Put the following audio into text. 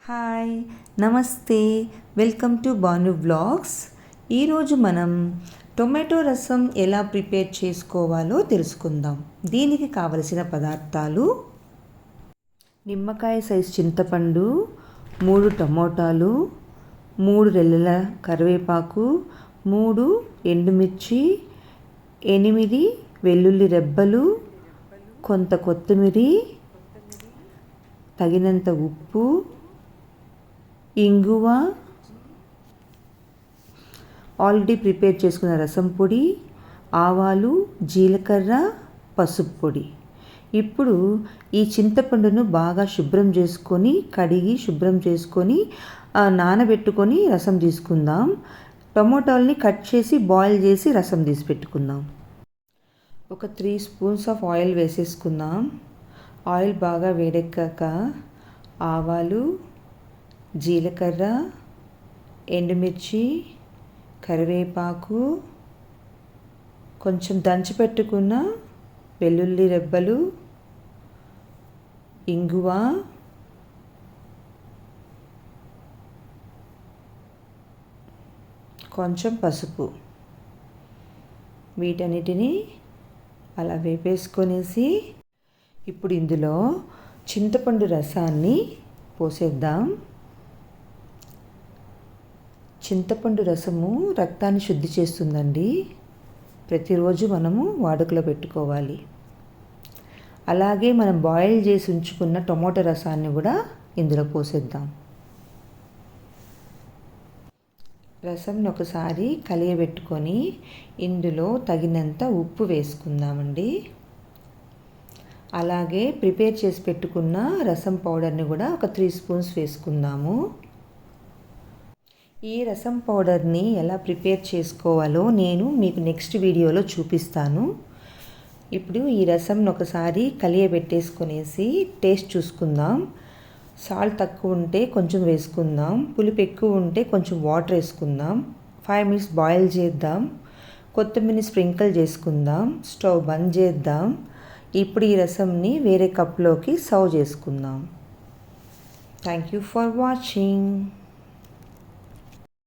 Hi, నమస్తే, welcome to Banu vlogs. ఈరోజు మనం టొమాటో రసం ఎలా ప్రిపేర్ చేసుకోవాలో తెలుసుకుందాం. దీనికి కావలసిన పదార్థాలు: నిమ్మకాయ సైజు చింతపండు, 3 టమోటాలు, 3 రెల్లల కరివేపాకు, 3 ఎండుమిర్చి, 8 వెల్లుల్లి రెబ్బలు, కొంత కొత్తిమీర, తగినంత ఉప్పు, ఇంగువ, ఆల్రెడీ ప్రిపేర్ చేసుకున్న రసం పొడి, ఆవాలు, జీలకర్ర, పసుపు పొడి. ఇప్పుడు ఈ చింతపండును బాగా కడిగి శుభ్రం చేసుకొని నానబెట్టుకొని రసం తీసుకుందాం. టమోటాలని కట్ చేసి బాయిల్ చేసి రసం తీసి పెట్టుకుందాం. ఒక 3 స్పూన్స్ ఆఫ్ ఆయిల్ వేసేసుకుందాం. ఆయిల్ బాగా వేడెక్కాక ఆవాలు, జీలకర్ర, ఎండుమిర్చి, కరివేపాకు, కొంచెం దంచిపెట్టుకున్న వెల్లుల్లి రెబ్బలు, ఇంగువ, కొంచెం పసుపు, వీటన్నిటిని అలా వేపేసుకొనేసి ఇప్పుడు ఇందులో చింతపండు రసాన్ని పోసేద్దాం. చింతపండు రసము రక్తాన్ని శుద్ధి చేస్తుందండి. ప్రతిరోజు మనము వాడుకలో పెట్టుకోవాలి. అలాగే మనం బాయిల్ చేసి ఉంచుకున్న టొమాటో రసాన్ని కూడా ఇందులో పోసేద్దాం. రసంని ఒకసారి కలియబెట్టుకొని ఇందులో తగినంత ఉప్పు వేసుకుందామండి. అలాగే ప్రిపేర్ చేసి పెట్టుకున్న రసం పౌడర్ని కూడా ఒక 3 స్పూన్స్ వేసుకుందాము. ఈ రసం పౌడర్ని ఎలా ప్రిపేర్ చేసుకోవాలో నేను మీకు నెక్స్ట్ వీడియోలో చూపిస్తాను. ఇప్పుడు ఈ రసంని ఒకసారి కలియబెట్టేసుకొనేసి టేస్ట్ చూసుకుందాం. సాల్ట్ తక్కువ ఉంటే కొంచెం వేసుకుందాం, పులుపు ఎక్కువ ఉంటే కొంచెం వాటర్ వేసుకుందాం. 5 మినిట్స్ బాయిల్ చేద్దాం. కొత్తిమీరని స్ప్రింకిల్ చేసుకుందాం. స్టవ్ బంద్ చేద్దాం. ఇప్పుడు ఈ రసంని వేరే కప్లోకి సర్వ్ చేసుకుందాం. Thank you for watching.